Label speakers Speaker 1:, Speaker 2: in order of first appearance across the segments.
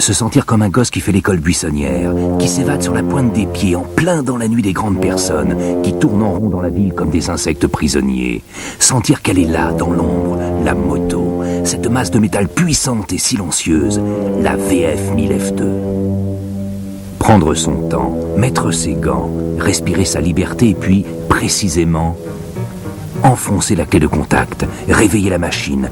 Speaker 1: Se sentir comme un gosse qui fait l'école buissonnière, qui s'évade sur la pointe des pieds, en plein dans la nuit des grandes personnes, qui tournent en rond dans la ville comme des insectes prisonniers. Sentir qu'elle est là, dans l'ombre, la moto, cette masse de métal puissante et silencieuse, la VF 1000F2. Prendre son temps, mettre ses gants, respirer sa liberté et puis, précisément, enfoncer la clé de contact, réveiller la machine,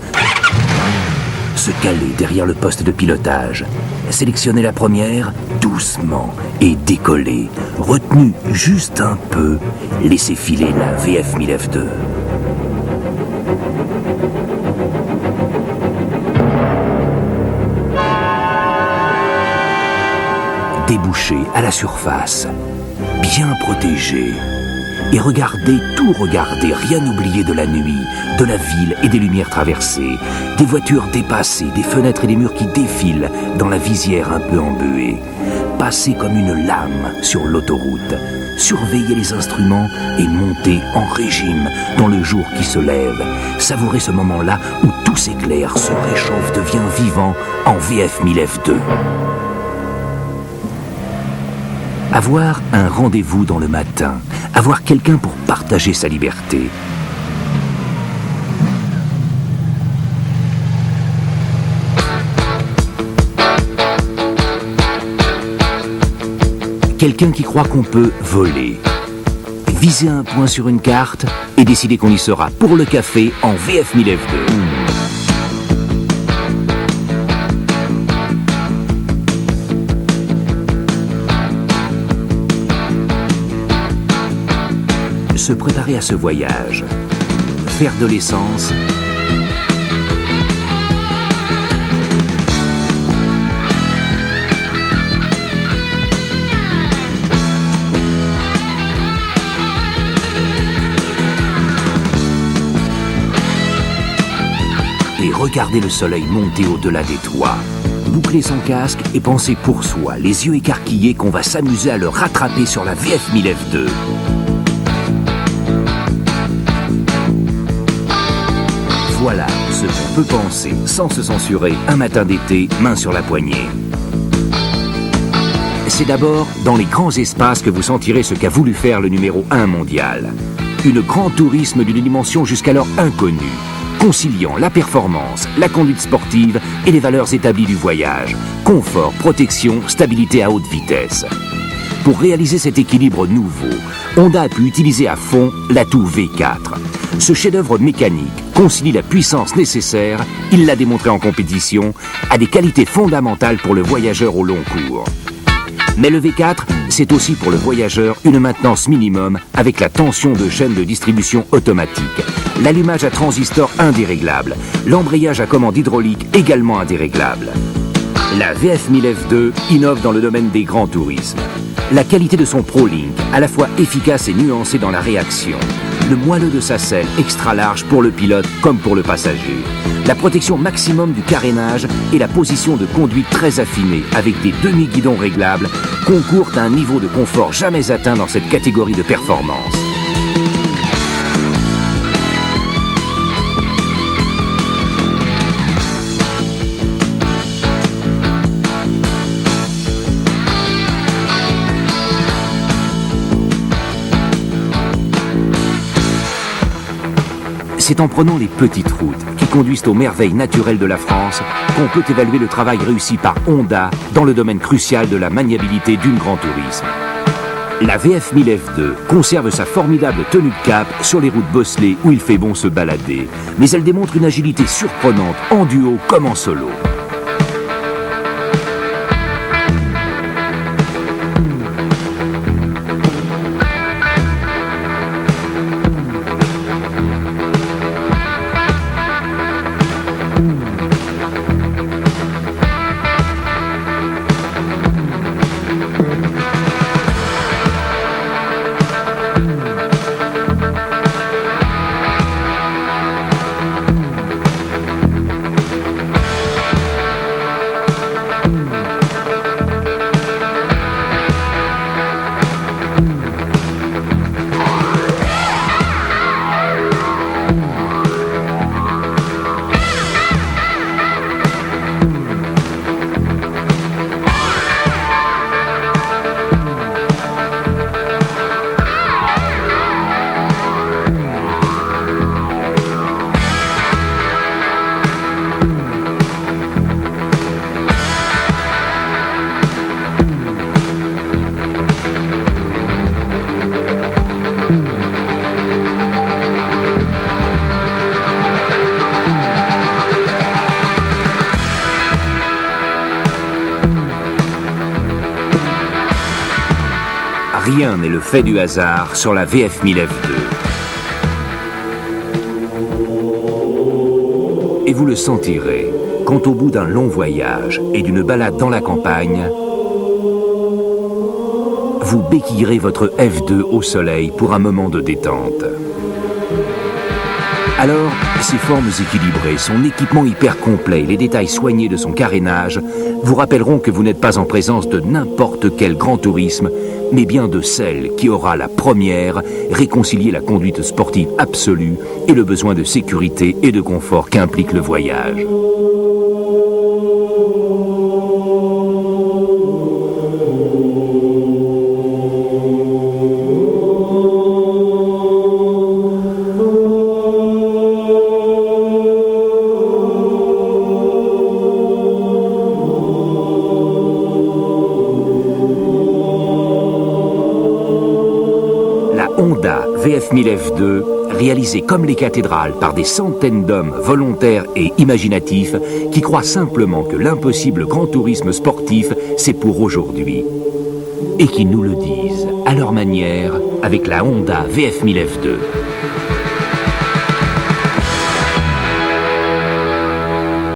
Speaker 1: se caler derrière le poste de pilotage, sélectionner la première doucement et décoller, retenu juste un peu, laisser filer la VF 1000F2. Déboucher à la surface, bien protégé, et tout regarder, rien oublier de la nuit, de la ville et des lumières traversées, des voitures dépassées, des fenêtres et des murs qui défilent dans la visière un peu embuée, passer comme une lame sur l'autoroute, surveiller les instruments et monter en régime dans le jour qui se lève, savourer ce moment-là où tout s'éclaire, se réchauffe, devient vivant en VF 1000F2. Avoir un rendez-vous dans le matin, avoir quelqu'un pour partager sa liberté. Quelqu'un qui croit qu'on peut voler, viser un point sur une carte et décider qu'on y sera pour le café en VF 1000F2. Se préparer à ce voyage, faire de l'essence, et regarder le soleil monter au-delà des toits, boucler son casque et penser pour soi, les yeux écarquillés, qu'on va s'amuser à le rattraper sur la VF 1000F2. Voilà ce qu'on peut penser sans se censurer un matin d'été, main sur la poignée. C'est d'abord dans les grands espaces que vous sentirez ce qu'a voulu faire le numéro 1 mondial. Une grand tourisme d'une dimension jusqu'alors inconnue, conciliant la performance, la conduite sportive et les valeurs établies du voyage. Confort, protection, stabilité à haute vitesse. Pour réaliser cet équilibre nouveau, Honda a pu utiliser à fond l'atout V4. Ce chef-d'œuvre mécanique concilie la puissance nécessaire, il l'a démontré en compétition, a des qualités fondamentales pour le voyageur au long cours. Mais le V4, c'est aussi pour le voyageur une maintenance minimum avec la tension de chaîne de distribution automatique, l'allumage à transistor indéréglable, l'embrayage à commande hydraulique également indéréglable. La VF 1000F2 innove dans le domaine des grands tourismes. La qualité de son ProLink, à la fois efficace et nuancée dans la réaction. Le moelleux de sa selle extra large pour le pilote comme pour le passager. La protection maximum du carénage et la position de conduite très affinée avec des demi-guidons réglables concourent à un niveau de confort jamais atteint dans cette catégorie de performance. C'est en prenant les petites routes qui conduisent aux merveilles naturelles de la France qu'on peut évaluer le travail réussi par Honda dans le domaine crucial de la maniabilité du grand tourisme. La VF 1000F2 conserve sa formidable tenue de cap sur les routes bosselées où il fait bon se balader, mais elle démontre une agilité surprenante en duo comme en solo. Rien n'est le fait du hasard sur la VF1000 F2. Et vous le sentirez quand au bout d'un long voyage et d'une balade dans la campagne, vous béquillerez votre F2 au soleil pour un moment de détente. Alors, ses formes équilibrées, son équipement hyper complet, les détails soignés de son carénage vous rappelleront que vous n'êtes pas en présence de n'importe quel grand tourisme, mais bien de celle qui aura la première réconcilié la conduite sportive absolue et le besoin de sécurité et de confort qu'implique le voyage. Honda VF1000 F2, réalisée comme les cathédrales par des centaines d'hommes volontaires et imaginatifs qui croient simplement que l'impossible grand tourisme sportif, c'est pour aujourd'hui. Et qui nous le disent à leur manière avec la Honda VF1000 F2.